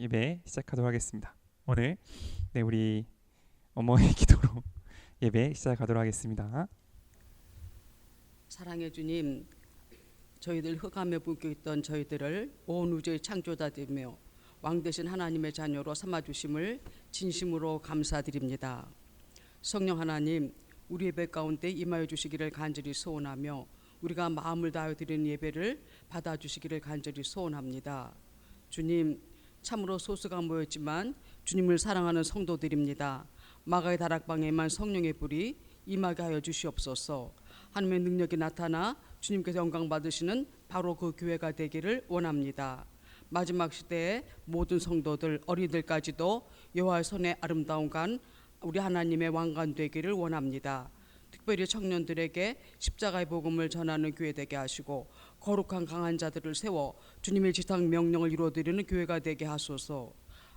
예배 시작하도록 하겠습니다. 오늘 우리 어머니 기도로 예배 시작하도록 하겠습니다. 사랑의 주님, 저희들 흑암에 묶여있던 저희들을 온 우주의 창조자 되며 왕 되신 하나님의 자녀로 삼아주심을 진심으로 감사드립니다. 성령 하나님, 우리 예배 가운데 임하여 주시기를 간절히 소원하며 우리가 마음을 다하여 드리는 예배를 받아주시기를 간절히 소원합니다. 주님, 참으로 소수가 모였지만 주님을 사랑하는 성도들입니다. 마가의 다락방에만 성령의 불이 임하게 하여 주시옵소서. 하나님의 능력이 나타나 주님께서 영광 받으시는 바로 그 교회가 되기를 원합니다. 마지막 시대의 모든 성도들, 어린이들까지도 여호와의 손에 아름다운 간 우리 하나님의 왕관 되기를 원합니다. 특별히 청년들에게 십자가의 복음을 전하는 교회 되게 하시고 거룩한 강한 자들을 세워 주님의 지상 명령을 이루어드리는 교회가 되게 하소서.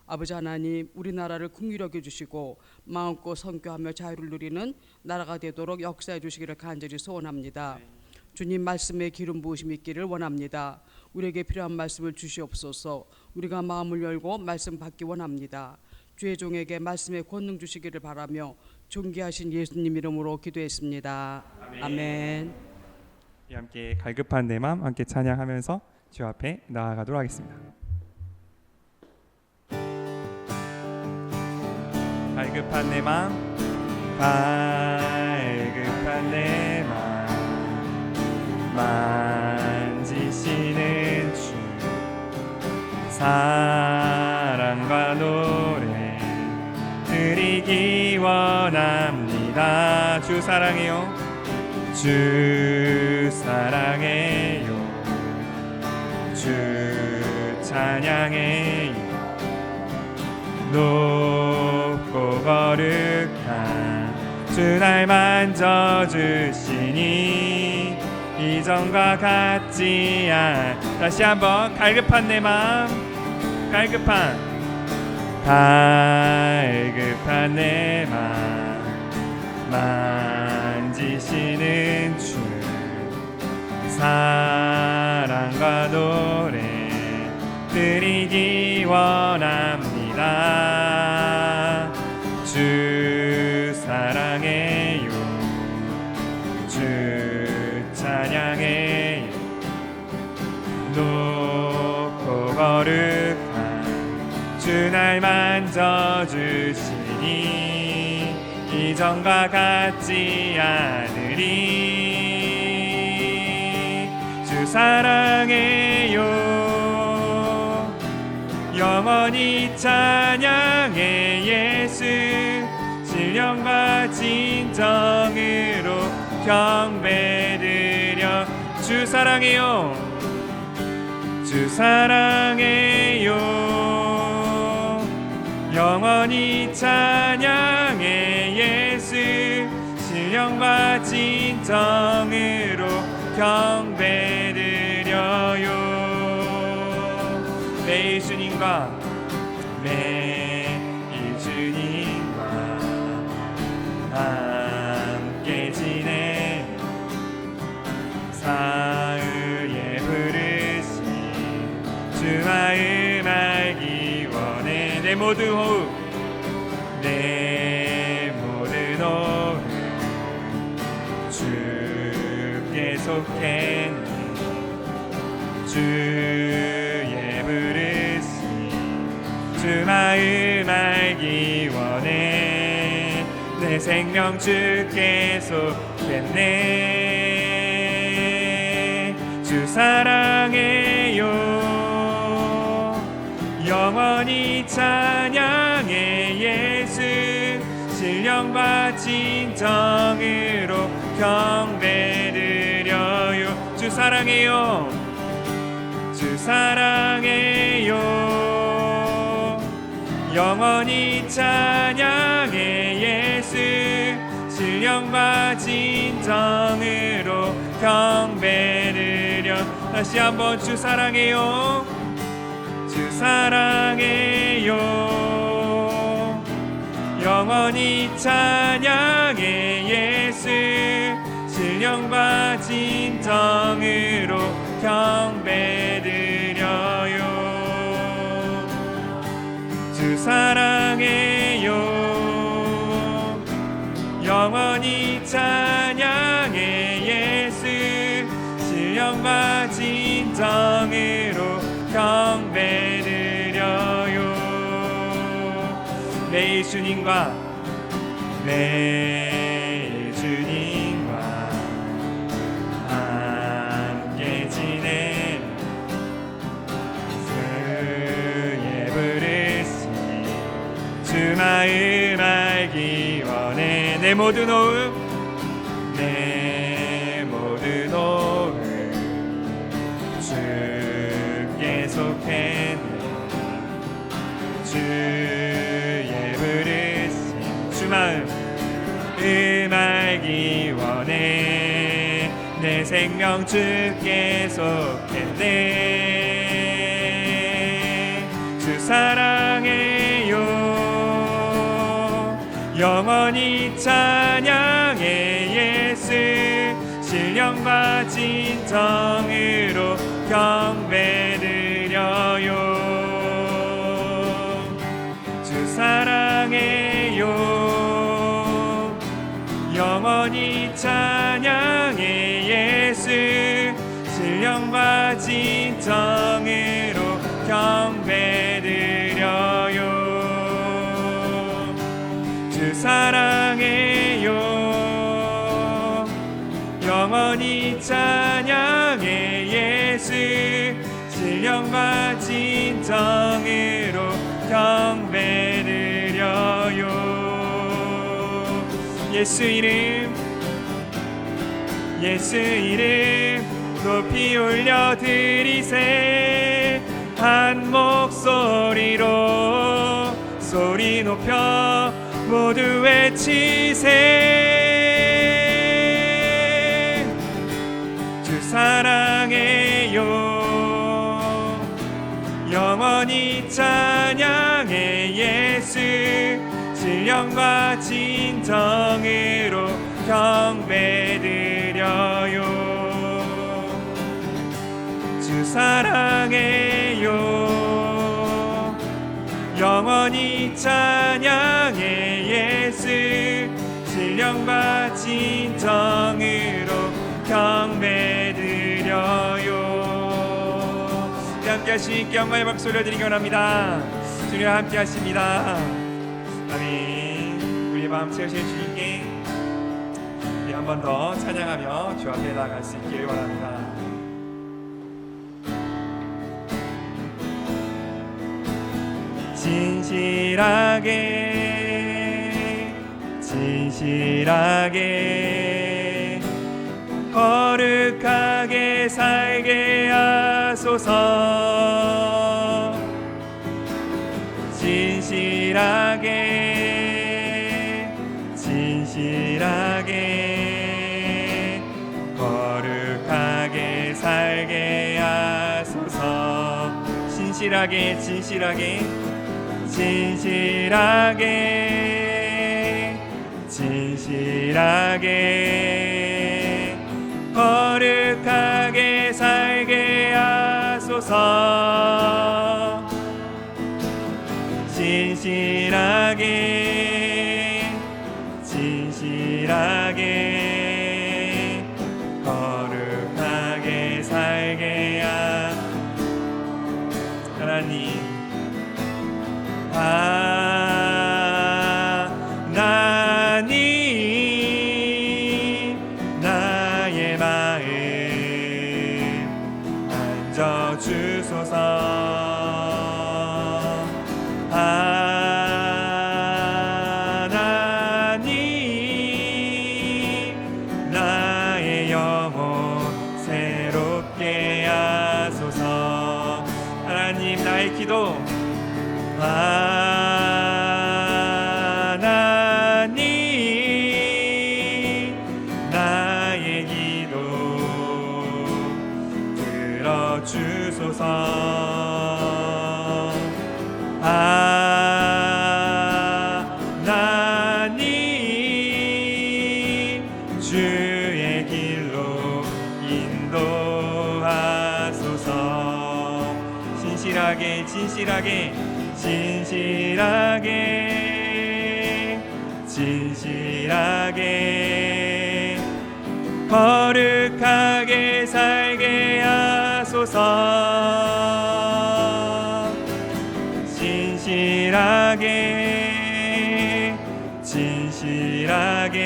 아버지 하나님, 우리나라를 긍휼히 여겨주시고 마음껏 선교하며 자유를 누리는 나라가 되도록 역사해 주시기를 간절히 소원합니다. 주님 말씀에 기름 부으심이 있기를 원합니다. 우리에게 필요한 말씀을 주시옵소서. 우리가 마음을 열고 말씀 받기 원합니다. 주의 종에게 말씀의 권능 주시기를 바라며 존귀하신 예수님 이름으로 기도했습니다. 아멘. 함께 갈급한 내 마음 함께 찬양하면서 주 앞에 나아가도록 하겠습니다. 갈급한 내 마음, 갈급한 내 마음 만지시는 주, 사랑과 노래 드리기 원합니다. 주 사랑해요, 주 사랑해요, 주 찬양해요. 높고 거룩한 주 날 만져주시니 이전과 같지 않. 다시 한번 갈급한 내 마음, 갈급한 내 마음 만지시는 주, 사랑과 노래 드리기 원합니다. 주 사랑해요, 주 찬양해요. 높고 거룩한 주 날 만져주시니 이전과 같지 않으리. 주 사랑해요, 영원히 찬양해. 예수 신령과 진정으로 경배드려. 주 사랑해요, 주 사랑해요, 영원히 찬양해. 예수 신령과 진정으로 경배드려요. 매일 주님과 함께 지내 사흘에 부르신 주 마음 알기 원해. 내 모든 호흡, 내 모든 호흡 주께 속했네. 주의 부르신 주 마음 알기 원해. 내 생명 주께 속했네. 주 사랑해요, 영원히 찬양해. 예수 신령과 진정으로 경배드려요. 주 사랑해요, 주 사랑해요, 영원히 찬양해. 예수 신령과 진정으로 경배드려. 다시 한번 주 사랑해요, 주 사랑해요, 영원히 찬양해. 예수 신령과 진정으로 경배드려요. 주 사랑해요. 영원히 찬양해 예수. 신령과 진정으로 경배드려요. 매일 주님과 매일 주님과 함께 지내 주의 부르심 주 마음 알기 원해. 내 모든 호흡 내 모든 호흡 주께 속했네. 주의 부르심 주 마음 알기 원해. 내 생명 주께 속했네. 주 사랑해요. 영원히 찬양해 예수. 신령과 진정으로 경배드려요. 주 사랑해요. 영원히 찬양해 예수. 신령과 진정으로 경배드려요. 주 사랑해요. 영원히 찬양해 예수. 신령과 진정으로 경배드려요. 예수 이름 예수 이름 높이 올려 드리세. 한 목소리로 소리 높여 모두 외치세. 주 사랑해요. 영원히 찬양해 예수. 신령과 진정으로 경배드려요. 주 사랑해요. 영원히 찬양해 예수. 신령과 진정으로 경배드려요. 함께 하시니께 영광의 박수 올려드리기 원합니다. 주님과 함께 하십니다. 아멘. 우리의 마음 채우신 주님께 우리 한 번 더 찬양하며 주 앞에 나아갈 수 있기를 원합니다. 진실하게 진실하게 거룩하게 살게 하소서. 진실하게 진실하게 거룩하게 살게 하소서. 진실하게 진실하게 진실하게 진실하게 거룩하게 살게 하소서. 진실하게 진실하게 거룩하게 살게 하나님. 하나님 나의 마음 만져주소서. 하나님 나의 영혼 새롭게 하소서. 하나님 나의 기도 하나님 나의 기도 들어주소서. 하나님 주의 길로 인도하소서. 진실하게 진실하게 진실하게 거룩하게 살게 하소서. 진실하게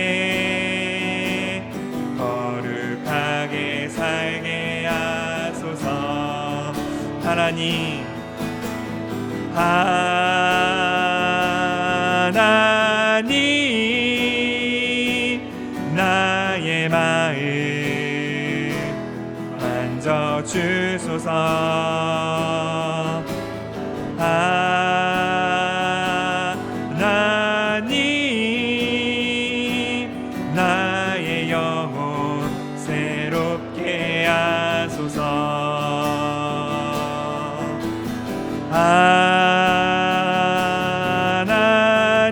거룩하게 살게 하소서. 하나님 나의 마음 만져주소서. 하나님 나의 영혼 새롭게 하소서.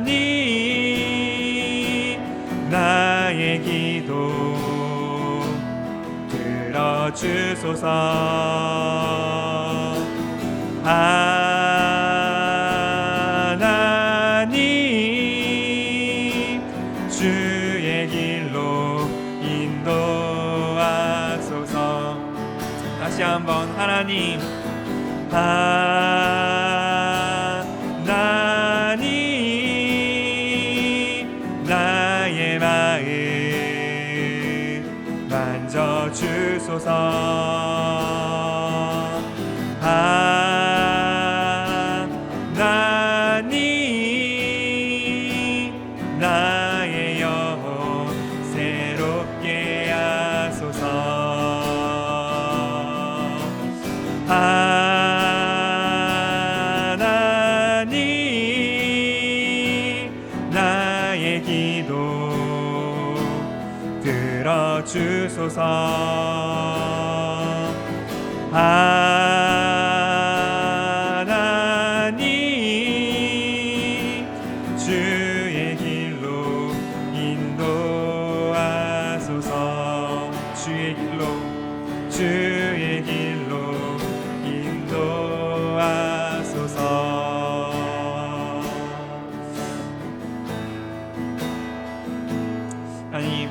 하나님 나의 기도 들어주소서. 하나님 주의 길로 인도하소서. 다시 한번 하나님 나의 마음 만져주소서. 하나님 나의 영혼 새롭게 하소서. 하나님 나의 기도 들어주소서. 하나님 주의 길로 인도하소서. 주의 길로 인도하소서. 하나님,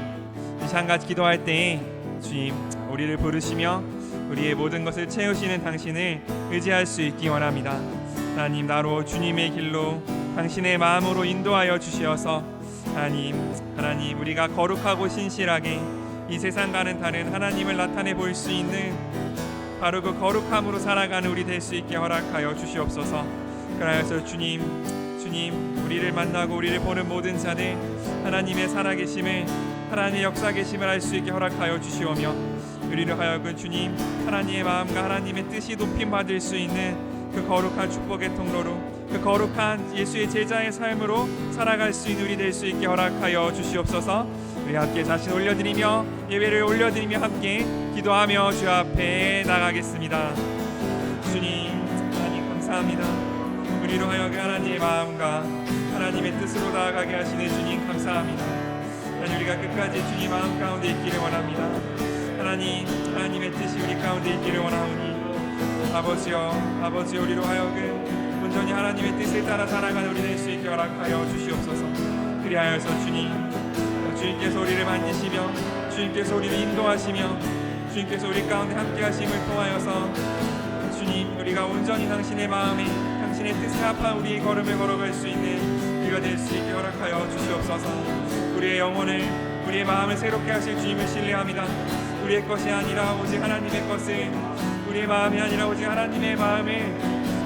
이 시간 같이 기도할 때 주님 우리를 부르시며 우리의 모든 것을 채우시는 당신을 의지할 수 있기 원합니다. 하나님, 나로 주님의 길로 당신의 마음으로 인도하여 주시어서 하나님 우리가 거룩하고 신실하게 이 세상과는 다른 하나님을 나타내 볼 수 있는 바로 그 거룩함으로 살아가는 우리 될 수 있게 허락하여 주시옵소서. 그러하여서 주님 우리를 만나고 우리를 보는 모든 자들 하나님의 살아계심을, 하나님의 역사계심을 알 수 있게 허락하여 주시오며, 우리를 하여금 주님 하나님의 마음과 하나님의 뜻이 높임받을 수 있는 그 거룩한 축복의 통로로, 그 거룩한 예수의 제자의 삶으로 살아갈 수 있는 우리 될 수 있게 허락하여 주시옵소서. 우리 함께 자신 올려드리며 예배를 올려드리며 함께 기도하며 주 앞에 나가겠습니다. 주님 하나님 감사합니다. 우리로 하여금 하나님의 마음과 하나님의 뜻으로 나아가게 하시는 주님 감사합니다. 하나님, 우리가 끝까지 주님 마음 가운데 있기를 원합니다. 하나님의 뜻이 우리 가운데 있기를 원하오니 아버지여 우리로 하여금 온전히 하나님의 뜻을 따라 살아가는 우리 될 수 있게 허락하여 주시옵소서. 그리하여서 주님께서 우리를 만지시며 주님께서 우리를 인도하시며 주님께서 우리 가운데 함께 하심을 통하여서 주님 우리가 온전히 당신의 마음에 당신의 뜻에 합한 우리의 걸음을 걸어갈 수 있는 우리가 될 수 있게 허락하여 주시옵소서. 우리의 영혼을 우리의 마음을 새롭게 하실 주님을 신뢰합니다. 우리의 것이 아니라 오직 하나님의 것을, 우리의 마음이 아니라 오직 하나님의 마음을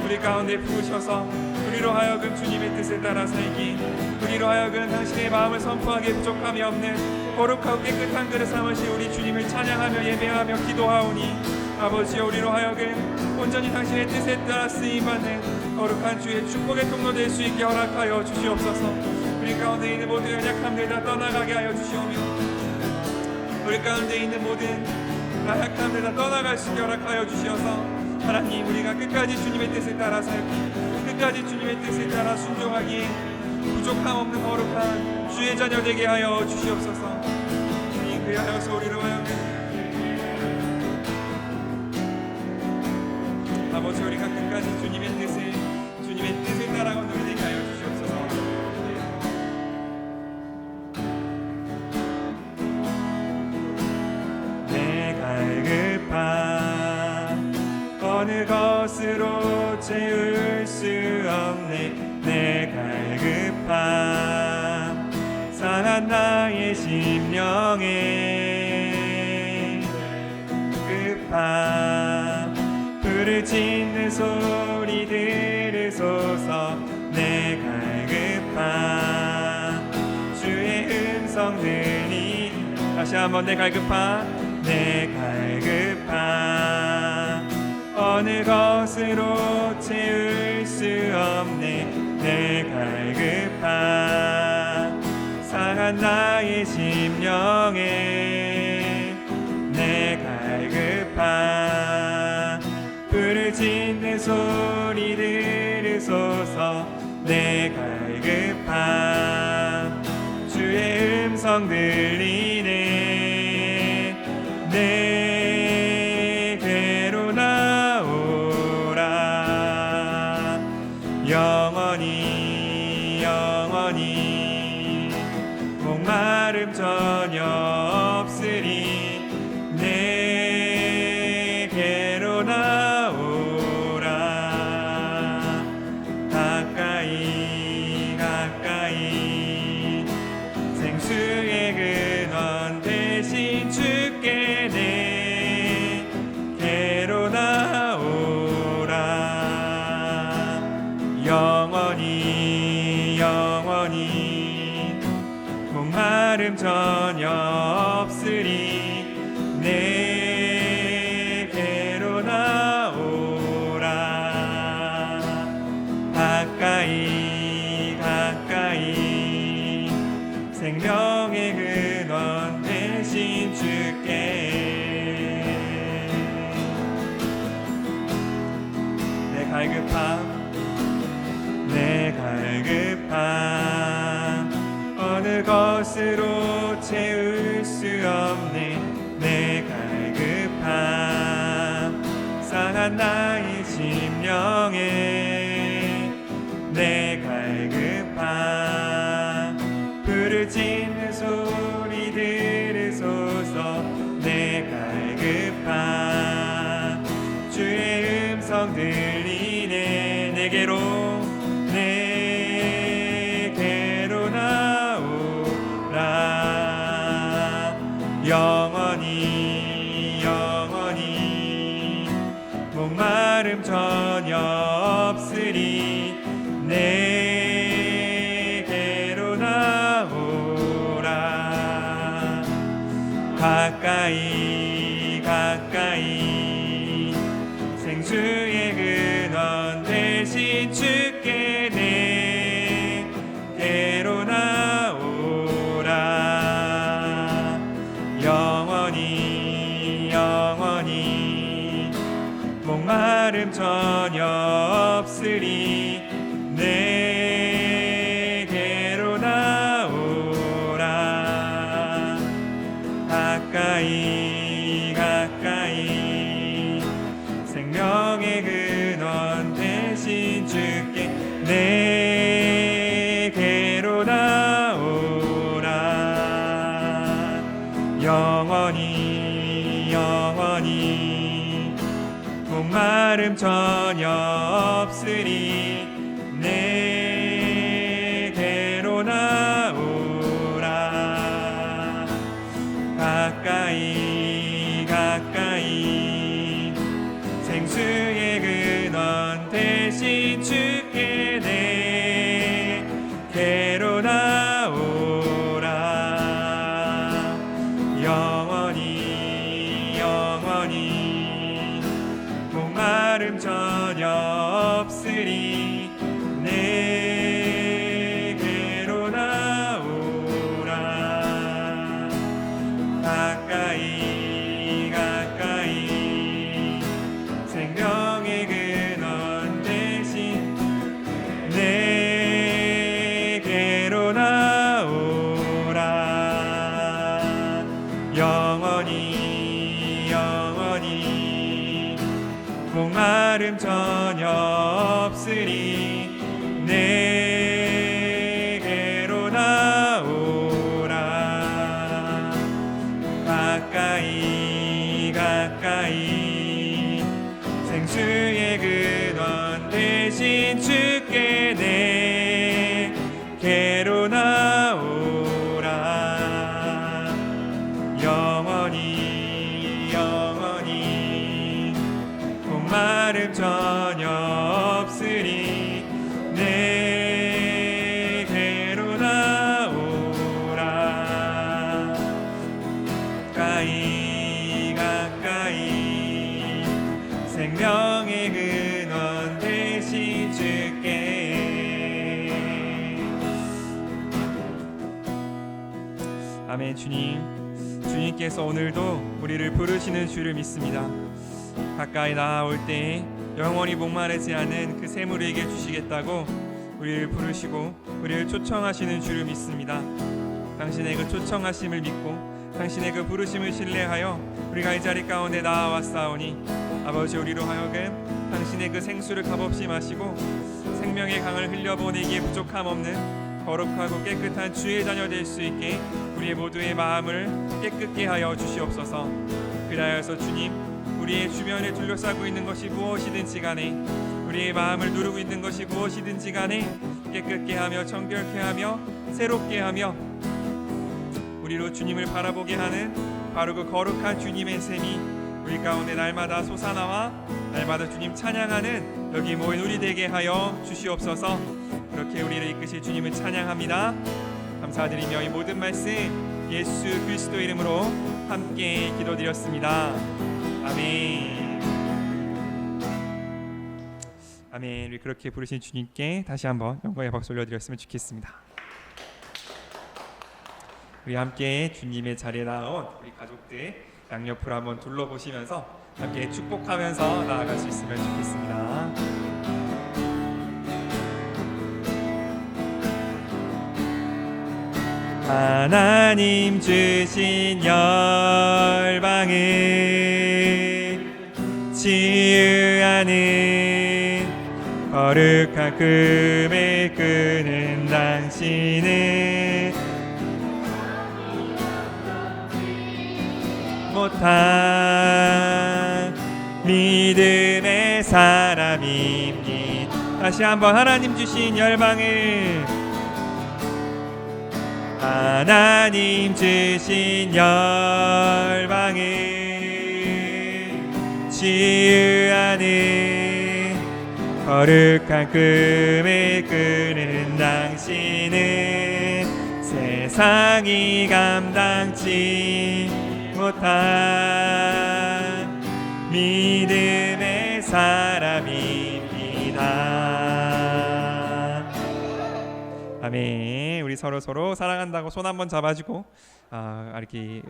우리 가운데 부으셔서 우리로 하여금 주님의 뜻을 따라 살기, 우리로 하여금 당신의 마음을 선포하기에 부족함이 없는 거룩하고 깨끗한 그릇 삼으신 우리 주님을 찬양하며 예배하며 기도하오니 아버지여, 우리로 하여금 온전히 당신의 뜻에 따라 쓰임받는 거룩한 주의 축복의 통로 될 수 있게 허락하여 주시옵소서. 우리 가운데 있는 모든 연약함들 다 떠나가게 하여 주시오며, 우리 가운데 있는 모든 나약함들 다 떠나갈 수 있게 허락하여 주시어서 하나님, 우리가 끝까지 주님의 뜻을 따라 살고 끝까지 주님의 뜻을 따라 순종하기에 부족함 없는 거룩한 주의 자녀 되게 하여 주시옵소서. 주님, 그리하여서 우리로 하여금 아버지, 우리가 끝까지 주님의 뜻을 것으로 채울 수 없네. 내 갈급함 상한 나의 심령에 급함 불을 짓는 소리 들으소서. 내 갈급함 주의 음성 들리. 다시 한번 내 갈급함 내 갈급함 어느 것으로 채울 수 없네. 내 갈급함 상한 나의 심령에 내 갈급함 불을 짓는 소리 들으소서. 내 갈급함 주의 음성 들리네. 내게로 나오라. 영원히 영원히 목마름 전혀 없으리. 내게로 나오라. 가까이 가까이 생수의 근원 대신 주께 내게로 나오라. 영원히 영원히 목마름 전혀 없으리. 내게로 나오라. 가까이 가까이 생명의 근원 대신 주께. 내 갈급함 내 갈급함 어느 것으로 채울 수 없네. 내 갈급함 상한 나의 심령에 내 갈급함 불을 짓는 소리 들으소서. 내 갈급함 주의 음성 들리네. 내게로 나오라. 영원히 영원히 목마름 전혀 없으리. 내게로 나오라. 가까이 가까이 생수의 근원 대신 주께 내게로 나오라. 영원히 영원히 목마름 전혀 없으리. 내게로 나오라. 가까이 가까이 생명의 근원 대신 주께 내게로 나오라. 영원히 영원히 목마름 전혀 없으리. 내게로 나오라. 가까이 가까이 생수의 근원 대신 주께 내게로 나오라. 영원히 영원히 목마름 전혀 없으리. 주께 내게로 나오라. 영원히 영원히 목마름 전혀 없으리. 내게로 나오라. 가까이 가까이 생명의 근원 되신 주께. 아멘. 주님께서 오늘도 우리를 부르시는 줄을 믿습니다. 가까이 나아올 때 영원히 목마르지 않은 그 샘을 우리에게 주시겠다고 우리를 부르시고 우리를 초청하시는 줄을 믿습니다. 당신의 그 초청하심을 믿고 당신의 그 부르심을 신뢰하여 우리가 이 자리 가운데 나아왔사오니 아버지, 우리로 하여금 당신의 그 생수를 값없이 마시고 생명의 강을 흘려보내기에 부족함 없는 거룩하고 깨끗한 주의 자녀 될 수 있게 우리의 모두의 마음을 깨끗게 하여 주시옵소서. 그리하여서 주님, 우리의 주변에 둘러싸고 있는 것이 무엇이든지 간에, 우리의 마음을 누르고 있는 것이 무엇이든지 간에 깨끗게 하며 정결케 하며 새롭게 하며 우리로 주님을 바라보게 하는 바로 그 거룩한 주님의 셈이 우리 가운데 날마다 솟아나와 날마다 주님 찬양하는 여기 모인 우리 되게 하여 주시옵소서. 그렇게 우리를 이끄실 주님을 찬양합니다. 감사드리며 이 모든 말씀 예수 그리스도 이름으로 함께 기도드렸습니다. 아멘. 아멘. 우리 그렇게 부르신 주님께 다시 한번 영광의 박수 올려드렸으면 좋겠습니다. 우리 함께 주님의 자리에 나온 우리 가족들 양옆으로 한번 둘러보시면서 함께 축복하면서 나아갈 수 있으면 좋겠습니다. 하나님 주신 열방을 치유하는 거룩한 금을 끄는 당신은 못한 믿음의 사람입니다. 다시 한번 하나님 주신 열방을 하나님 주신 열방을 치유하는 거룩한 금을 끄는 당신은 세상이 감당치 못한 믿음의 사람입니다. 아멘. 우리 서로 사랑한다고 손 한번 잡아주고 이렇게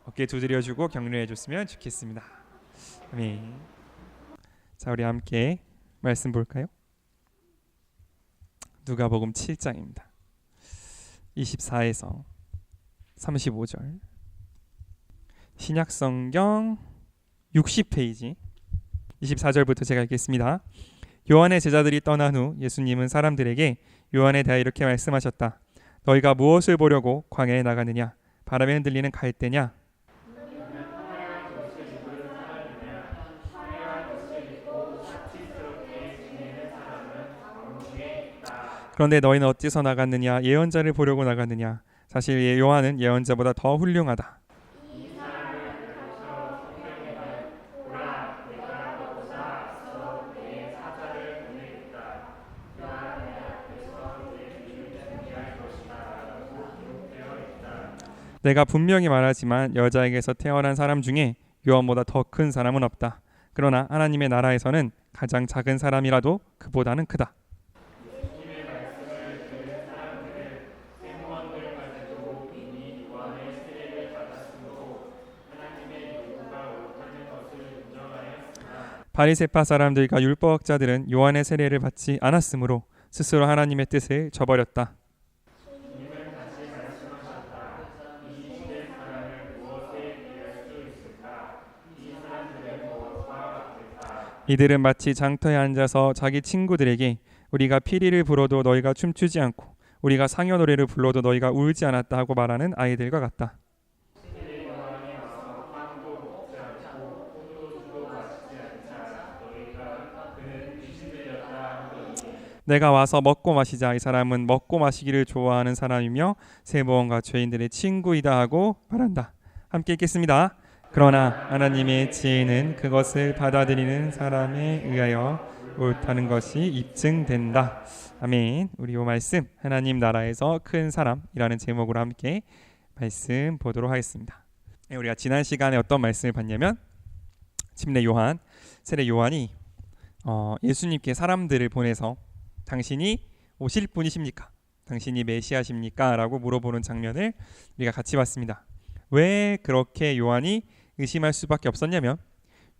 어깨 두드려주고 격려해줬으면 좋겠습니다. 아멘. 자, 우리 함께 말씀 볼까요? 누가복음 7장입니다. 24에서 35절. 신약성경 60페이지 24절부터 제가 읽겠습니다. 요한의 제자들이 떠난 후 예수님은 사람들에게 요한에 대하여 이렇게 말씀하셨다. 너희가 무엇을 보려고 광야에 나가느냐? 바람에 흔들리는 갈대냐? 그런데 너희는 어찌서 나갔느냐? 예언자를 보려고 나갔느냐? 사실 요한은 예언자보다 더 훌륭하다. 내가 분명히 말하지만 여자에게서 태어난 사람 중에 요한보다 더 큰 사람은 없다. 그러나 하나님의 나라에서는 가장 작은 사람이라도 그보다는 크다. 바리새파 사람들과 율법학자들은 요한의 세례를 받지 않았으므로 스스로 하나님의 뜻을 저버렸다. 이들은 마치 장터에 앉아서 자기 친구들에게 우리가 피리를 불어도 너희가 춤추지 않고 우리가 상여 노래를 불러도 너희가 울지 않았다 하고 말하는 아이들과 같다. 내가 와서 먹고 마시자. 이 사람은 먹고 마시기를 좋아하는 사람이며 세모원과 죄인들의 친구이다 하고 말한다. 함께 읽겠습니다. 그러나 하나님의 지혜는 그것을 받아들이는 사람에 의하여 옳다는 것이 입증된다. 아멘. 우리 이 말씀 하나님 나라에서 큰 사람이라는 제목으로 함께 말씀 보도록 하겠습니다. 우리가 지난 시간에 어떤 말씀을 봤냐면 침례 요한, 세례 요한이 예수님께 사람들을 보내서 당신이 오실 분이십니까? 당신이 메시아십니까? 라고 물어보는 장면을 우리가 같이 봤습니다. 왜 그렇게 요한이 의심할 수밖에 없었냐면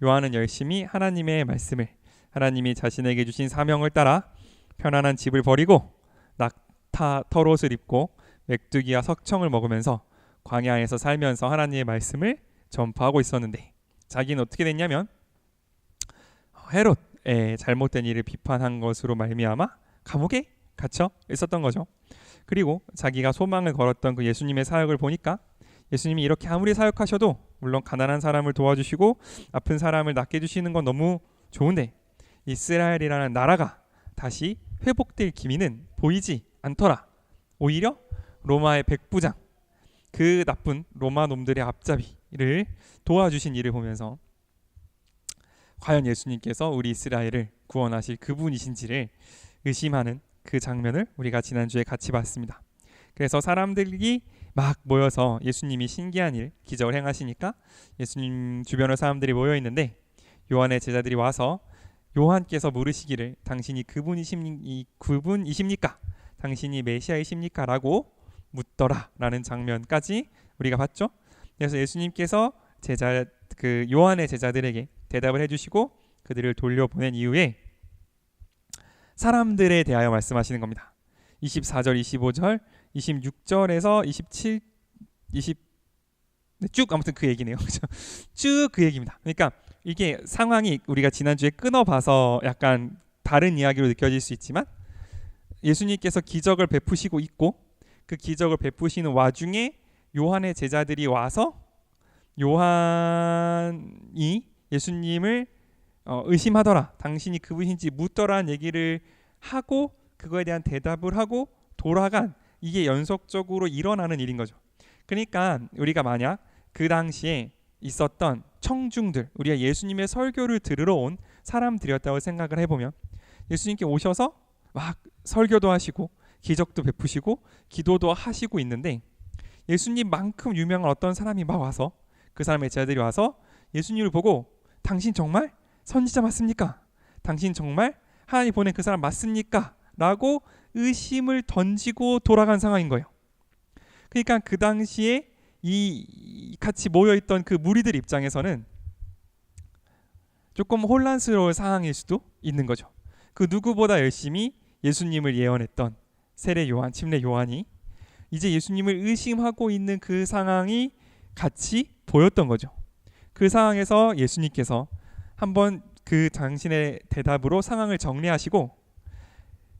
요한은 열심히 하나님의 말씀을, 하나님이 자신에게 주신 사명을 따라 편안한 집을 버리고 낙타 털옷을 입고 메뚜기와 석청을 먹으면서 광야에서 살면서 하나님의 말씀을 전파하고 있었는데, 자기는 어떻게 됐냐면 헤롯의 잘못된 일을 비판한 것으로 말미암아 감옥에 갇혀 있었던 거죠. 그리고 자기가 소망을 걸었던 그 예수님의 사역을 보니까 예수님이 이렇게 아무리 사역하셔도 물론 가난한 사람을 도와주시고 아픈 사람을 낫게 해주시는 건 너무 좋은데 이스라엘이라는 나라가 다시 회복될 기미는 보이지 않더라. 오히려 로마의 백부장, 그 나쁜 로마 놈들의 앞잡이를 도와주신 일을 보면서 과연 예수님께서 우리 이스라엘을 구원하실 그분이신지를 의심하는 그 장면을 우리가 지난주에 같이 봤습니다. 그래서 사람들이 막 모여서 예수님이 신기한 일, 기적을 행하시니까 예수님 주변에 사람들이 모여 있는데 요한의 제자들이 와서 요한께서 물으시기를 당신이 그분이십니까? 당신이 메시아이십니까? 라고 묻더라 라는 장면까지 우리가 봤죠. 그래서 예수님께서 요한의 제자들에게 대답을 해주시고 그들을 돌려보낸 이후에 사람들에 대하여 말씀하시는 겁니다. 24절, 25절, 26절에서 27, 20 쭉 아무튼 그 얘기네요. 쭉 그 얘기입니다. 그러니까 이게 상황이 우리가 지난주에 끊어봐서 약간 다른 이야기로 느껴질 수 있지만 예수님께서 기적을 베푸시고 있고 그 기적을 베푸시는 와중에 요한의 제자들이 와서 요한이 예수님을 의심하더라, 당신이 그분인지 묻더라는 얘기를 하고 그거에 대한 대답을 하고 돌아간, 이게 연속적으로 일어나는 일인 거죠. 그러니까 우리가 만약 그 당시에 있었던 청중들, 우리가 예수님의 설교를 들으러 온 사람들이었다고 생각을 해보면 예수님께 오셔서 막 설교도 하시고 기적도 베푸시고 기도도 하시고 있는데 예수님만큼 유명한 어떤 사람이 막 와서 그 사람의 제자들이 와서 예수님을 보고 당신 정말 선지자 맞습니까? 당신 정말 하나님 보낸 그 사람 맞습니까? 라고 의심을 던지고 돌아간 상황인 거예요. 그러니까 그 당시에 이 같이 모여있던 그 무리들 입장에서는 조금 혼란스러울 상황일 수도 있는 거죠. 그 누구보다 열심히 예수님을 예언했던 세례 요한, 침례 요한이 이제 예수님을 의심하고 있는 그 상황이 같이 보였던 거죠. 그 상황에서 예수님께서 한번 그 당신의 대답으로 상황을 정리하시고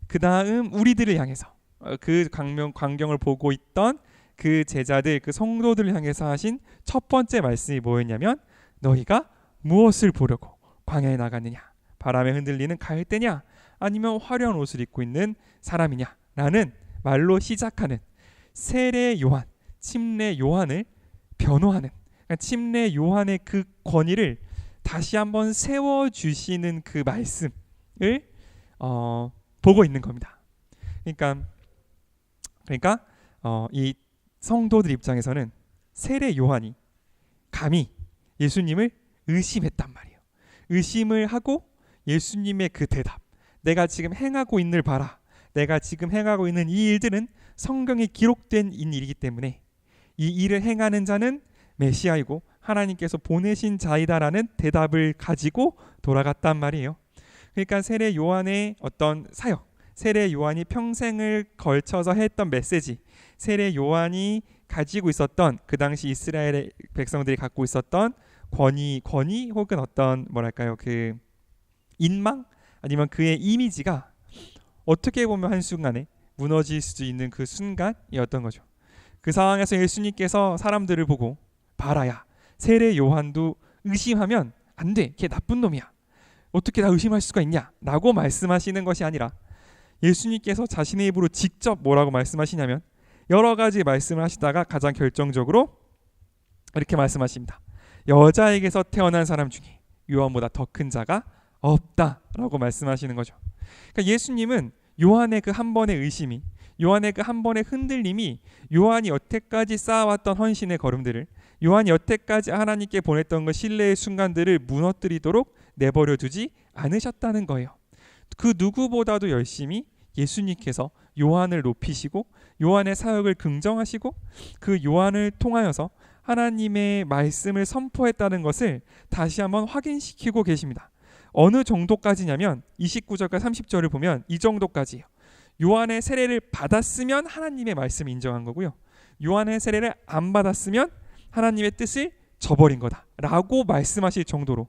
그 다음 우리들을 향해서 그 광경을 보고 있던 그 제자들, 그 성도들을 향해서 하신 첫 번째 말씀이 뭐였냐면 너희가 무엇을 보려고 광야에 나갔느냐? 바람에 흔들리는 갈대냐? 아니면 화려한 옷을 입고 있는 사람이냐? 라는 말로 시작하는 세례 요한, 침례 요한을 변호하는, 그러니까 침례 요한의 그 권위를 다시 한번 세워주시는 그 말씀을 보고 있는 겁니다. 그러니까 이 성도들 입장에서는 세례 요한이 감히 예수님을 의심했단 말이에요. 의심을 하고 예수님의 그 대답, 내가 지금 행하고 있는 일 봐라, 내가 지금 행하고 있는 이 일들은 성경에 기록된 일이기 때문에 이 일을 행하는 자는 메시아이고 하나님께서 보내신 자이다라는 대답을 가지고 돌아갔단 말이에요. 그러니까 세례 요한의 어떤 사역, 세례 요한이 평생을 걸쳐서 했던 메시지, 세례 요한이 가지고 있었던 그 당시 이스라엘의 백성들이 갖고 있었던 권위 혹은 어떤 뭐랄까요, 그 인망 아니면 그의 이미지가 어떻게 보면 한순간에 무너질 수 있는 그 순간이었던 거죠. 그 상황에서 예수님께서 사람들을 보고 봐라야, 세례 요한도 의심하면 안 돼, 걔 나쁜 놈이야, 어떻게 나 의심할 수가 있냐 라고 말씀하시는 것이 아니라 예수님께서 자신의 입으로 직접 뭐라고 말씀하시냐면 여러 가지 말씀을 하시다가 가장 결정적으로 이렇게 말씀하십니다. 여자에게서 태어난 사람 중에 요한보다 더 큰 자가 없다라고 말씀하시는 거죠. 그러니까 예수님은 요한의 그 한 번의 의심이, 요한의 그 한 번의 흔들림이 요한이 여태까지 쌓아왔던 헌신의 걸음들을, 요한이 여태까지 하나님께 보냈던 그 신뢰의 순간들을 무너뜨리도록 내버려 두지 않으셨다는 거예요. 그 누구보다도 열심히 예수님께서 요한을 높이시고 요한의 사역을 긍정하시고 그 요한을 통하여서 하나님의 말씀을 선포했다는 것을 다시 한번 확인시키고 계십니다. 어느 정도까지냐면 29절과 30절을 보면 이 정도까지예요. 요한의 세례를 받았으면 하나님의 말씀을 인정한 거고요. 요한의 세례를 안 받았으면 하나님의 뜻을 저버린 거다 라고 말씀하실 정도로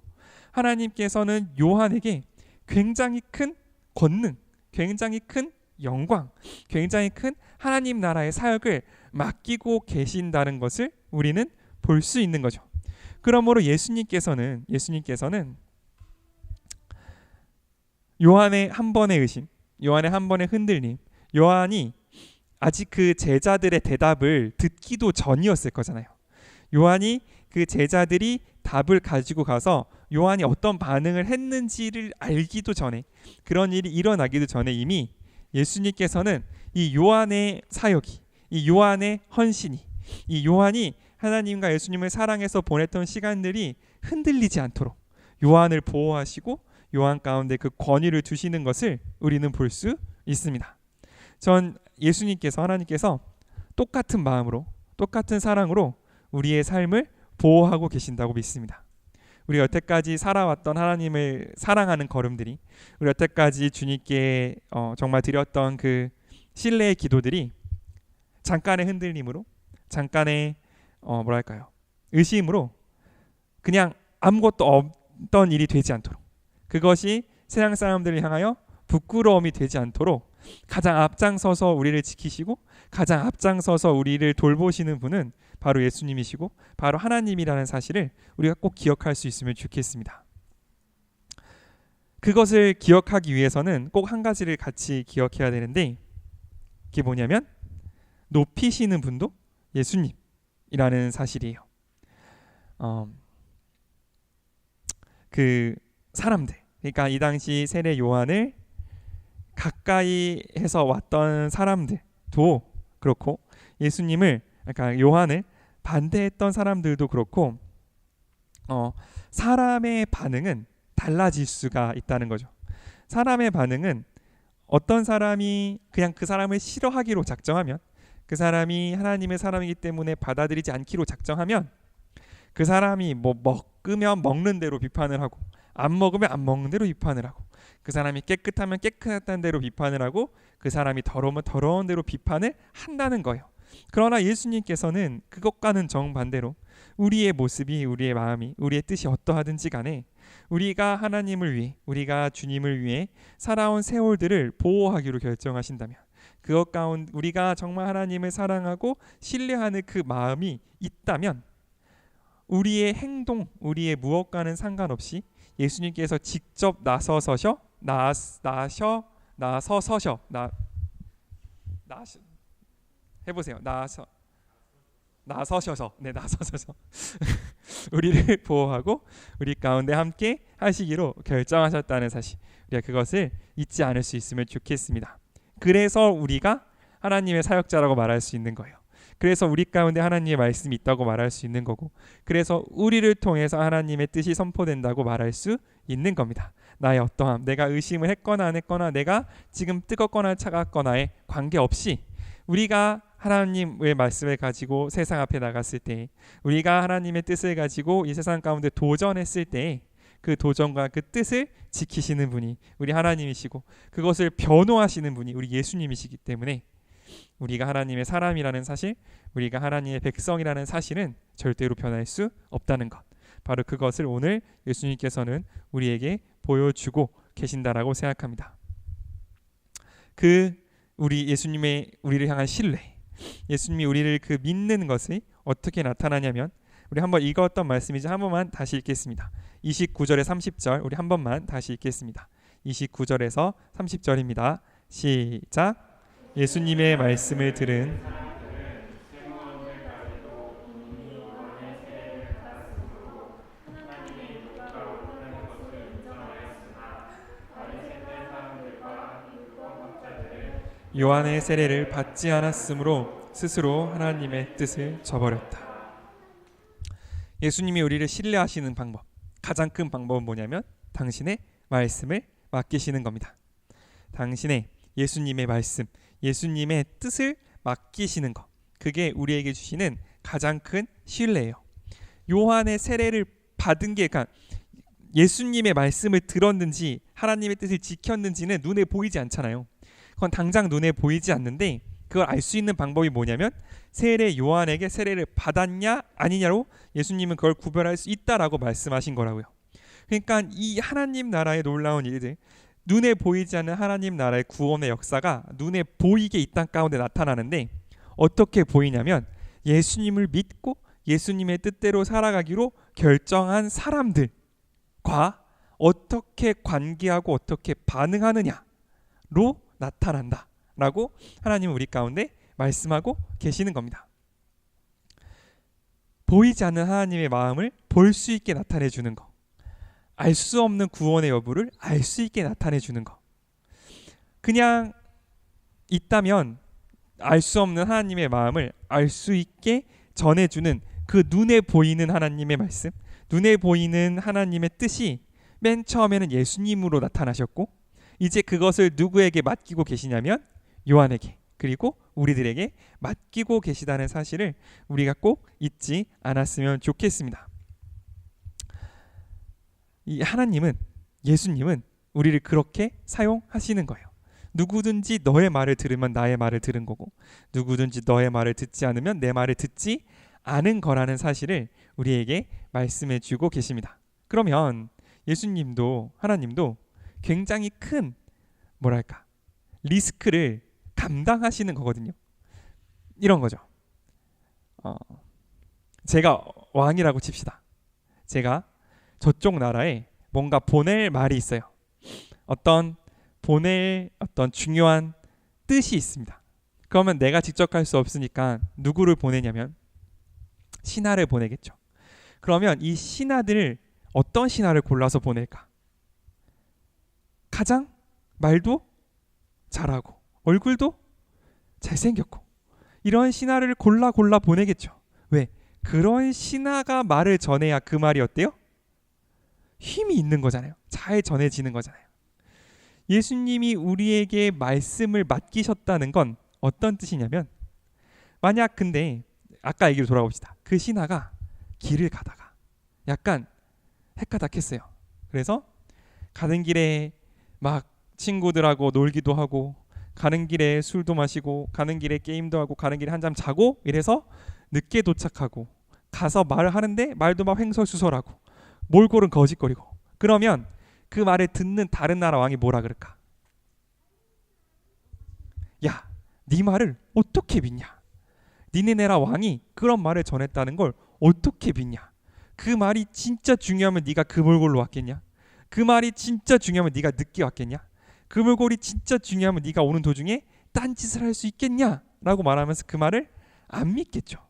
하나님께서는 요한에게 굉장히 큰 권능, 굉장히 큰 영광, 굉장히 큰 하나님 나라의 사역을 맡기고 계신다는 것을 우리는 볼 수 있는 거죠. 그러므로 예수님께서는 요한의 한 번의 의심, 요한의 한 번의 흔들림, 요한이 아직 그 제자들의 대답을 듣기도 전이었을 거잖아요. 요한이 그 제자들이 답을 가지고 가서 요한이 어떤 반응을 했는지를 알기도 전에, 그런 일이 일어나기도 전에 이미 예수님께서는 이 요한의 사역이, 이 요한의 헌신이, 이 요한이 하나님과 예수님을 사랑해서 보냈던 시간들이 흔들리지 않도록 요한을 보호하시고 요한 가운데 그 권위를 주시는 것을 우리는 볼 수 있습니다. 전 예수님께서, 하나님께서 똑같은 마음으로, 똑같은 사랑으로 우리의 삶을 보호하고 계신다고 믿습니다. 우리 여태까지 살아왔던 하나님을 사랑하는 걸음들이, 우리 여태까지 주님께 정말 드렸던 그 신뢰의 기도들이 잠깐의 흔들림으로, 잠깐의 의심으로 그냥 아무것도 없던 일이 되지 않도록, 그것이 세상 사람들을 향하여 부끄러움이 되지 않도록 가장 앞장서서 우리를 지키시고 가장 앞장서서 우리를 돌보시는 분은 바로 예수님이시고 바로 하나님이라는 사실을 우리가 꼭 기억할 수 있으면 좋겠습니다. 그것을 기억하기 위해서는 꼭 한 가지를 같이 기억해야 되는데, 그게 뭐냐면 높이시는 분도 예수님이라는 사실이에요. 그 사람들, 그러니까 이 당시 세례 요한을 가까이 해서 왔던 사람들도 그렇고, 예수님을, 그러니까 요한을 반대했던 사람들도 그렇고, 사람의 반응은 달라질 수가 있다는 거죠. 사람의 반응은 어떤 사람이 그냥 그 사람을 싫어하기로 작정하면, 그 사람이 하나님의 사람이기 때문에 받아들이지 않기로 작정하면, 그 사람이 뭐 먹으면 먹는 대로 비판을 하고 안 먹으면 안 먹는 대로 비판을 하고, 그 사람이 깨끗하면 깨끗하다는 대로 비판을 하고, 그 사람이 더러우면 더러운 대로 비판을 한다는 거예요. 그러나 예수님께서는 그것과는 정반대로 우리의 모습이, 우리의 마음이, 우리의 뜻이 어떠하든지 간에 우리가 하나님을 위해, 우리가 주님을 위해 살아온 세월들을 보호하기로 결정하신다면, 그것 가운데 우리가 정말 하나님을 사랑하고 신뢰하는 그 마음이 있다면, 우리의 행동, 우리의 무엇과는 상관없이 예수님께서 직접 나서서셔 해보세요. 나서셔서 우리를 보호하고 우리 가운데 함께 하시기로 결정하셨다는 사실, 우리가 그것을 잊지 않을 수 있으면 좋겠습니다. 그래서 우리가 하나님의 사역자라고 말할 수 있는 거예요. 그래서 우리 가운데 하나님의 말씀이 있다고 말할 수 있는 거고, 그래서 우리를 통해서 하나님의 뜻이 선포된다고 말할 수 있는 겁니다. 나의 어떠함, 내가 의심을 했거나 안 했거나, 내가 지금 뜨겁거나 차갑거나에 관계없이 우리가 하나님의 말씀을 가지고 세상 앞에 나갔을 때, 우리가 하나님의 뜻을 가지고 이 세상 가운데 도전했을 때, 그 도전과 그 뜻을 지키시는 분이 우리 하나님이시고, 그것을 변호하시는 분이 우리 예수님이시기 때문에 우리가 하나님의 사람이라는 사실, 우리가 하나님의 백성이라는 사실은 절대로 변할 수 없다는 것, 바로 그것을 오늘 예수님께서는 우리에게 보여주고 계신다라고 생각합니다. 우리 예수님의 우리를 향한 신뢰, 예수님이 우리를 그 믿는 것이 어떻게 나타나냐면, 우리 한번 읽었던 말씀이지 한 번만 다시 읽겠습니다. 29절에 30절 우리 한 번만 다시 읽겠습니다. 29절에서 30절입니다. 시작. 예수님의 말씀을 들은 요한의 세례를 받지 않았으므로 스스로 하나님의 뜻을 저버렸다. 예수님이 우리를 신뢰하시는 방법, 가장 큰 방법은 뭐냐면 당신의 말씀을 맡기시는 겁니다. 당신의 예수님의 말씀, 예수님의 뜻을 맡기시는 것, 그게 우리에게 주시는 가장 큰 신뢰예요. 요한의 세례를 받은 게, 그러니까 예수님의 말씀을 들었는지 하나님의 뜻을 지켰는지는 눈에 보이지 않잖아요. 그건 당장 눈에 보이지 않는데 그걸 알 수 있는 방법이 뭐냐면 세례 요한에게 세례를 받았냐 아니냐로 예수님은 그걸 구별할 수 있다라고 말씀하신 거라고요. 그러니까 이 하나님 나라의 놀라운 일들, 눈에 보이지 않는 하나님 나라의 구원의 역사가 눈에 보이게 이 땅 가운데 나타나는데 어떻게 보이냐면 예수님을 믿고 예수님의 뜻대로 살아가기로 결정한 사람들과 어떻게 관계하고 어떻게 반응하느냐로 나타난다 라고 하나님은 우리 가운데 말씀하고 계시는 겁니다. 보이지 않는 하나님의 마음을 볼 수 있게 나타내 주는 거, 알 수 없는 구원의 여부를 알 수 있게 나타내 주는 거, 그냥 있다면 알 수 없는 하나님의 마음을 알 수 있게 전해주는 그 눈에 보이는 하나님의 말씀, 눈에 보이는 하나님의 뜻이 맨 처음에는 예수님으로 나타나셨고 이제 그것을 누구에게 맡기고 계시냐면 요한에게, 그리고 우리들에게 맡기고 계시다는 사실을 우리가 꼭 잊지 않았으면 좋겠습니다. 이 하나님은, 예수님은 우리를 그렇게 사용하시는 거예요. 누구든지 너의 말을 들으면 나의 말을 들은 거고 누구든지 너의 말을 듣지 않으면 내 말을 듣지 않은 거라는 사실을 우리에게 말씀해 주고 계십니다. 그러면 예수님도, 하나님도 굉장히 큰 리스크를 감당하시는 거거든요. 이런 거죠. 제가 왕이라고 칩시다. 제가 저쪽 나라에 뭔가 보낼 말이 있어요. 보낼 어떤 중요한 뜻이 있습니다. 그러면 내가 직접 갈 수 없으니까 누구를 보내냐면 신하를 보내겠죠. 그러면 이 신하들을 어떤 신하를 골라서 보낼까? 가장 말도 잘하고 얼굴도 잘생겼고 이런 신하를 골라 보내겠죠. 왜? 그런 신하가 말을 전해야 그 말이 어때요? 힘이 있는 거잖아요. 잘 전해지는 거잖아요. 예수님이 우리에게 말씀을 맡기셨다는 건 어떤 뜻이냐면, 만약 근데 아까 얘기로 돌아봅시다. 그 신하가 길을 가다가 약간 헷가닥했어요. 그래서 가는 길에 막 친구들하고 놀기도 하고 가는 길에 술도 마시고 가는 길에 게임도 하고 가는 길에 한잠 자고 이래서 늦게 도착하고 가서 말을 하는데 말도 막 횡설수설하고 몰골은 거짓거리고, 그러면 그 말을 듣는 다른 나라 왕이 뭐라 그럴까? 야, 네 말을 어떻게 믿냐? 니네 나라 왕이 그런 말을 전했다는 걸 어떻게 믿냐? 그 말이 진짜 중요하면 네가 그 몰골로 왔겠냐? 그 말이 진짜 중요하면 네가 늦게 왔겠냐? 그 몰골이 진짜 중요하면 네가 오는 도중에 딴짓을 할 수 있겠냐? 라고 말하면서 그 말을 안 믿겠죠.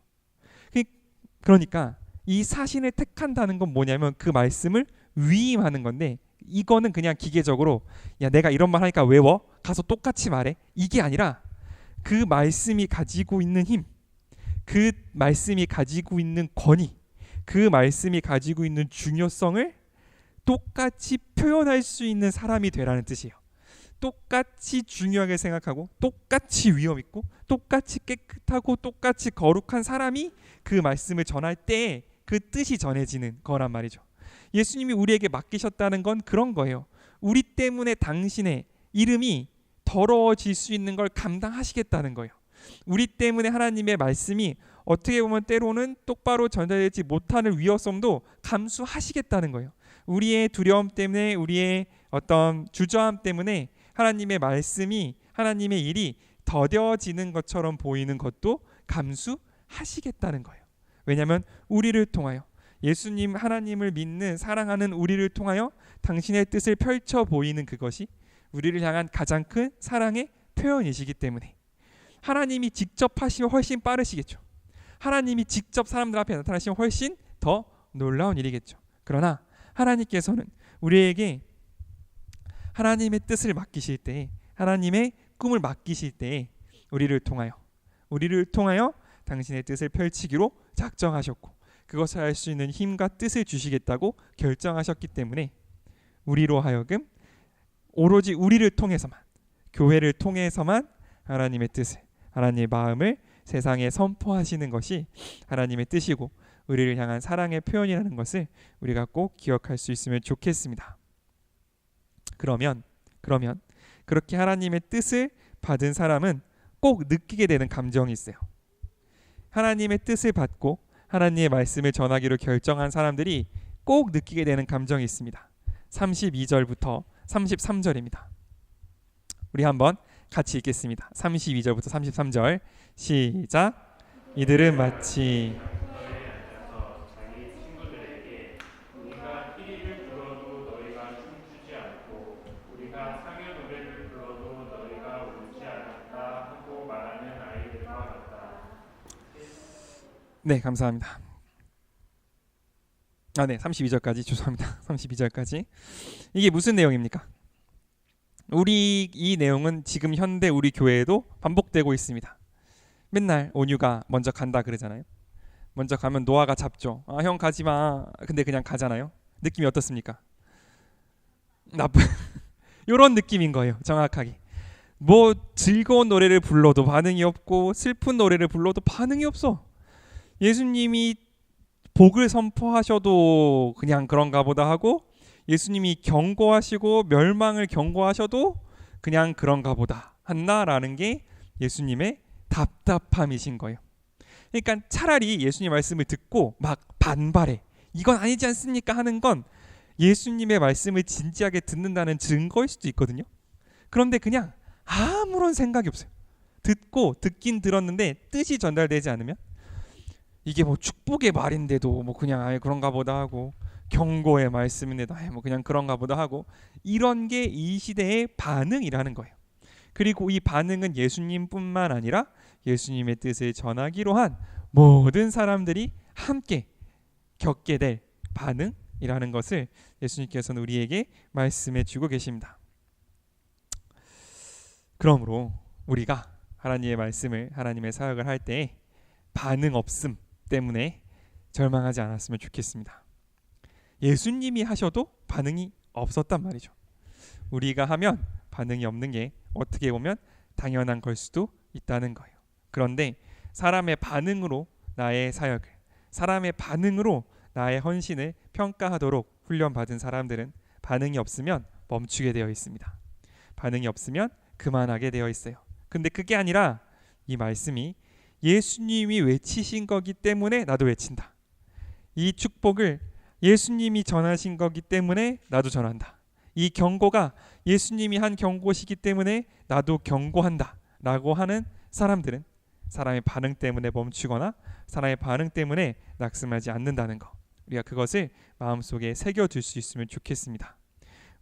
그러니까 이 사신을 택한다는 건 뭐냐면 그 말씀을 위임하는 건데, 이거는 그냥 기계적으로 야 내가 이런 말 하니까 외워 가서 똑같이 말해, 이게 아니라 그 말씀이 가지고 있는 힘, 그 말씀이 가지고 있는 권위, 그 말씀이 가지고 있는 중요성을 똑같이 표현할 수 있는 사람이 되라는 뜻이에요. 똑같이 중요하게 생각하고 똑같이 위험 있고 똑같이 깨끗하고 똑같이 거룩한 사람이 그 말씀을 전할 때 그 뜻이 전해지는 거란 말이죠. 예수님이 우리에게 맡기셨다는 건 그런 거예요. 우리 때문에 당신의 이름이 더러워질 수 있는 걸 감당하시겠다는 거예요. 우리 때문에 하나님의 말씀이 어떻게 보면 때로는 똑바로 전달되지 못하는 위험성도 감수하시겠다는 거예요. 우리의 두려움 때문에, 우리의 어떤 주저함 때문에 하나님의 말씀이, 하나님의 일이 더뎌지는 것처럼 보이는 것도 감수하시겠다는 거예요. 왜냐하면 우리를 통하여, 예수님 하나님을 믿는 사랑하는 우리를 통하여 당신의 뜻을 펼쳐 보이는 그것이 우리를 향한 가장 큰 사랑의 표현이시기 때문에 하나님이 직접 하시면 훨씬 빠르시겠죠. 하나님이 직접 사람들 앞에 나타나시면 훨씬 더 놀라운 일이겠죠. 그러나 하나님께서는 우리에게 하나님의 뜻을 맡기실 때, 하나님의 꿈을 맡기실 때 우리를 통하여 당신의 뜻을 펼치기로 작정하셨고 그것을 할 수 있는 힘과 뜻을 주시겠다고 결정하셨기 때문에 우리로 하여금 오로지 우리를 통해서만, 교회를 통해서만 하나님의 뜻을, 하나님의 마음을 세상에 선포하시는 것이 하나님의 뜻이고 우리를 향한 사랑의 표현이라는 것을 우리가 꼭 기억할 수 있으면 좋겠습니다. 그러면 그렇게 하나님의 뜻을 받은 사람은 꼭 느끼게 되는 감정이 있어요. 하나님의 뜻을 받고 하나님의 말씀을 전하기로 결정한 사람들이 꼭 느끼게 되는 감정이 있습니다. 32절부터 33절입니다. 우리 한번 같이 읽겠습니다. 32절부터 33절 시작. 이들은 마치 네, 감사합니다. 32절까지 죄송합니다. 32절까지. 이게 무슨 내용입니까? 이 내용은 지금 현대 우리 교회에도 반복되고 있습니다. 맨날 온유가 먼저 간다 그러잖아요. 먼저 가면 노아가 잡죠. 형 가지 마. 근데 그냥 가잖아요. 느낌이 어떻습니까? 나쁜 이런 느낌인 거예요. 정확하게. 뭐 즐거운 노래를 불러도 반응이 없고 슬픈 노래를 불러도 반응이 없어. 예수님이 복을 선포하셔도 그냥 그런가 보다 하고 예수님이 경고하시고 멸망을 경고하셔도 그냥 그런가 보다 한다라는 게 예수님의 답답함이신 거예요. 그러니까 차라리 예수님 말씀을 듣고 막 반발해. 이건 아니지 않습니까? 하는 건 예수님의 말씀을 진지하게 듣는다는 증거일 수도 있거든요. 그런데 그냥 아무런 생각이 없어요. 듣긴 들었는데 뜻이 전달되지 않으면 이게 뭐 축복의 말인데도 뭐 그냥 아예 그런가 보다 하고 경고의 말씀인데도 아예 뭐 그냥 그런가 보다 하고 이런 게 이 시대의 반응이라는 거예요. 그리고 이 반응은 예수님뿐만 아니라 예수님의 뜻을 전하기로 한 모든 사람들이 함께 겪게 될 반응이라는 것을 예수님께서는 우리에게 말씀해 주고 계십니다. 그러므로 우리가 하나님의 말씀을, 하나님의 사역을 할 때 반응 없음 때문에 절망하지 않았으면 좋겠습니다. 예수님이 하셔도 반응이 없었단 말이죠. 우리가 하면 반응이 없는 게 어떻게 보면 당연한 걸 수도 있다는 거예요. 그런데 사람의 반응으로 나의 사역을, 사람의 반응으로 나의 헌신을 평가하도록 훈련받은 사람들은 반응이 없으면 멈추게 되어 있습니다. 반응이 없으면 그만하게 되어 있어요. 근데 그게 아니라 이 말씀이 예수님이 외치신 거기 때문에 나도 외친다. 이 축복을 예수님이 전하신 거기 때문에 나도 전한다. 이 경고가 예수님이 한 경고시기 때문에 나도 경고한다 라고 하는 사람들은 사람의 반응 때문에 멈추거나 사람의 반응 때문에 낙심하지 않는다는 거, 우리가 그것을 마음속에 새겨둘 수 있으면 좋겠습니다.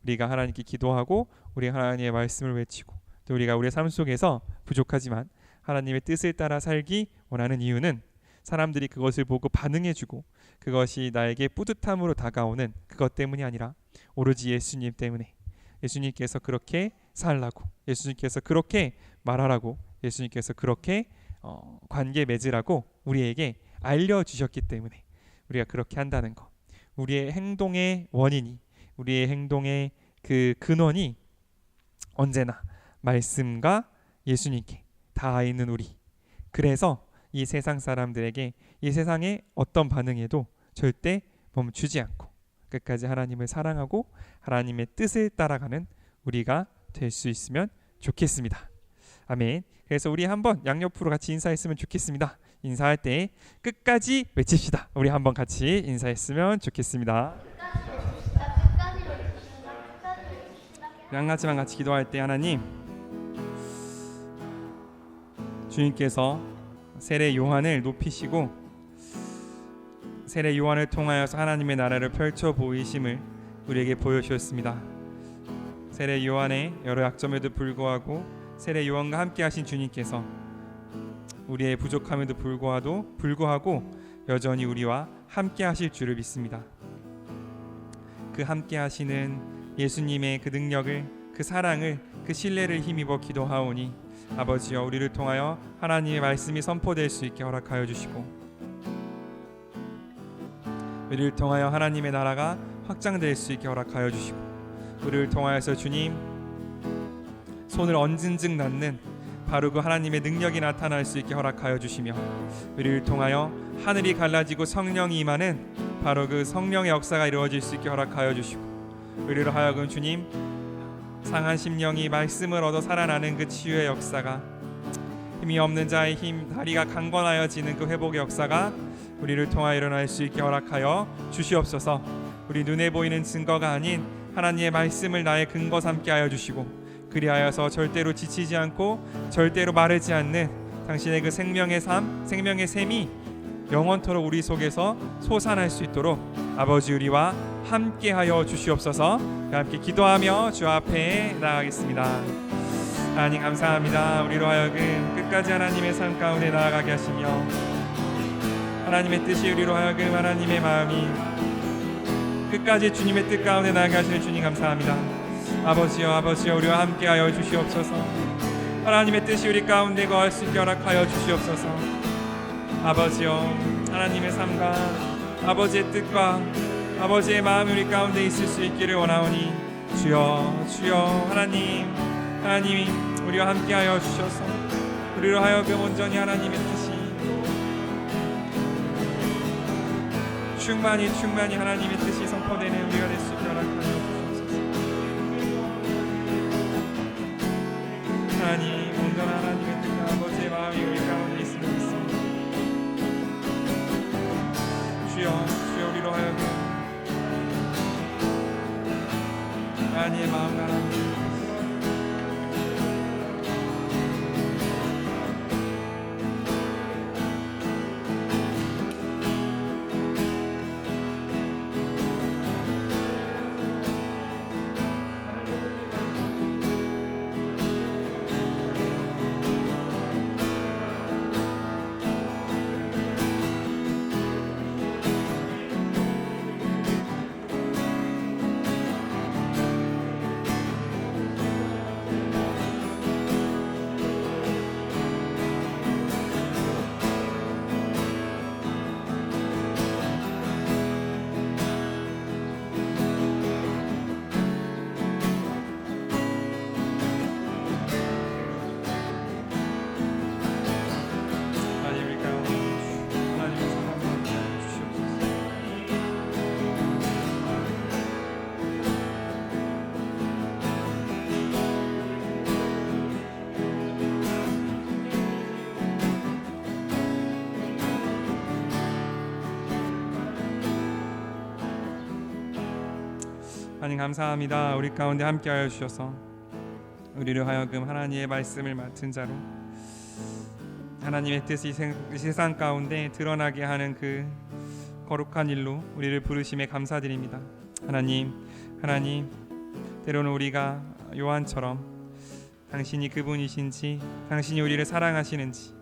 우리가 하나님께 기도하고 우리가 하나님의 말씀을 외치고 또 우리가 우리의 삶 속에서 부족하지만 하나님의 뜻을 따라 살기 원하는 이유는 사람들이 그것을 보고 반응해주고 그것이 나에게 뿌듯함으로 다가오는 그것 때문이 아니라 오로지 예수님 때문에, 예수님께서 그렇게 살라고, 예수님께서 그렇게 말하라고, 예수님께서 그렇게 관계 맺으라고 우리에게 알려주셨기 때문에 우리가 그렇게 한다는 것, 우리의 행동의 원인이, 우리의 행동의 그 근원이 언제나 말씀과 예수님께 닿아 있는 우리. 그래서 이 세상 사람들에게 이 세상의 어떤 반응에도 절대 멈추지 않고 끝까지 하나님을 사랑하고 하나님의 뜻을 따라가는 우리가 될 수 있으면 좋겠습니다. 아멘. 그래서 우리 한번 양옆으로 같이 인사했으면 좋겠습니다. 인사할 때 끝까지 외칩시다. 우리 한번 같이 인사했으면 좋겠습니다. 양같이만 같이 기도할 때 하나님, 주님께서 세례 요한을 높이시고 세례 요한을 통하여서 하나님의 나라를 펼쳐 보이심을 우리에게 보여주셨습니다. 세례 요한의 여러 약점에도 불구하고 세례 요한과 함께 하신 주님께서 우리의 부족함에도 불구하고 여전히 우리와 함께 하실 줄을 믿습니다. 그 함께 하시는 예수님의 그 능력을, 그 사랑을, 그 신뢰를 힘입어 기도하오니 아버지여, 우리를 통하여 하나님의 말씀이 선포될 수 있게 허락하여 주시고, 우리를 통하여 하나님의 나라가 확장될 수 있게 허락하여 주시고, 우리를 통하여서 주님 손을 얹은 즉 낫는 바로 그 하나님의 능력이 나타날 수 있게 허락하여 주시며, 우리를 통하여 하늘이 갈라지고 성령이 임하는 바로 그 성령의 역사가 이루어질 수 있게 허락하여 주시고, 우리로 하여금 주님 상한 심령이 말씀을 얻어 살아나는 그 치유의 역사가, 힘이 없는 자의 힘, 다리가 강건하여지는 그 회복의 역사가 우리를 통하여 일어날 수 있게 허락하여 주시옵소서. 우리 눈에 보이는 증거가 아닌 하나님의 말씀을 나의 근거 삼게 하여 주시고, 그리하여서 절대로 지치지 않고 절대로 마르지 않는 당신의 그 생명의 삶, 생명의 샘이 영원토록 우리 속에서 솟아날 수 있도록 아버지 우리와 함께하여 주시옵소서. 함께 기도하며 주 앞에 나아가겠습니다. 하나님 감사합니다. 우리로 하여금 끝까지 하나님의 삶 가운데 나아가게 하시며, 하나님의 뜻이 우리로 하여금 하나님의 마음이 끝까지 주님의 뜻 가운데 나아가게 하시는 주님 감사합니다. 아버지여 우리와 함께하여 주시옵소서. 하나님의 뜻이 우리 가운데 거할 수 있게 허락하여 주시옵소서. 아버지여, 하나님의 삶과 아버지의 뜻과 아버지의 마음이 우리 가운데 있을 수 있기를 원하오니 주여 하나님이 우리와 함께하여 주셔서 우리로 하여금 온전히 하나님의 뜻이 충만히 하나님의 뜻이 선포되는 우리가 될 수 있게 허락하여 주시옵소서. 하나님, 온전한 하나님의 뜻과 아버지의 마음이 우리 가운데 있음을 믿습니다. 주여 우리로 하여금 하나님의 마음과 하나님의 뜻, 하나님 감사합니다. 우리 가운데 함께하여 주셔서 우리를 하여금 하나님의 말씀을 맡은 자로 하나님의 뜻이 세상 가운데 드러나게 하는 그 거룩한 일로 우리를 부르심에 감사드립니다. 하나님 때로는 우리가 요한처럼 당신이 그분이신지, 당신이 우리를 사랑하시는지,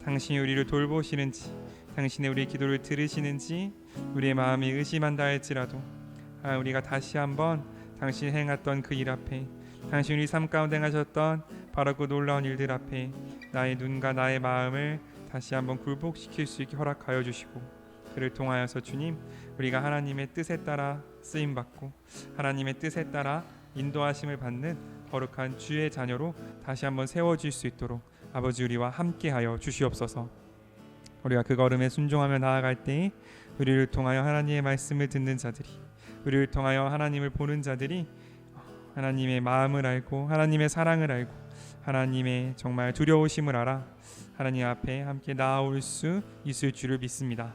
당신이 우리를 돌보시는지, 당신의 우리의 기도를 들으시는지 우리의 마음이 의심한다 할지라도 우리가 다시 한번 당신이 행했던 그 일 앞에, 당신이 우리 삶 가운데 행하셨던 바로 그 놀라운 일들 앞에 나의 눈과 나의 마음을 다시 한번 굴복시킬 수 있게 허락하여 주시고, 그를 통하여서 주님 우리가 하나님의 뜻에 따라 쓰임받고 하나님의 뜻에 따라 인도하심을 받는 거룩한 주의 자녀로 다시 한번 세워질 수 있도록 아버지 우리와 함께하여 주시옵소서. 우리가 그 걸음에 순종하며 나아갈 때에 우리를 통하여 하나님의 말씀을 듣는 자들이, 우리를 통하여 하나님을 보는 자들이 하나님의 마음을 알고 하나님의 사랑을 알고 하나님의 정말 두려우심을 알아 하나님 앞에 함께 나아올 수 있을 줄을 믿습니다.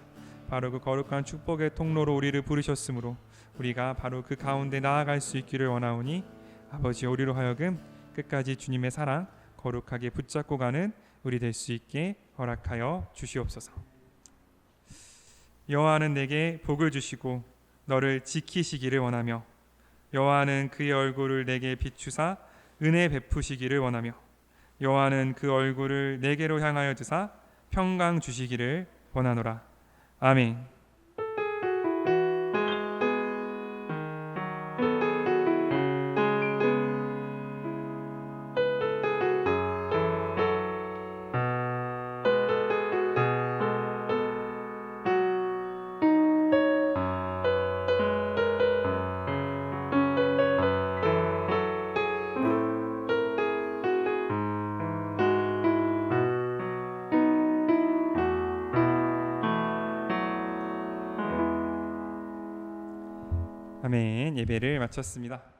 바로 그 거룩한 축복의 통로로 우리를 부르셨으므로 우리가 바로 그 가운데 나아갈 수 있기를 원하오니 아버지 우리로 하여금 끝까지 주님의 사랑 거룩하게 붙잡고 가는 우리 될 수 있게 허락하여 주시옵소서. 여호와는 내게 복을 주시고 너를 지키시기를 원하며 여호와는 그의 얼굴을 내게 비추사 은혜 베푸시기를 원하며 여호와는 그 얼굴을 내게로 향하여 드사 평강 주시기를 원하노라. 아멘. 아멘. 예배를 마쳤습니다.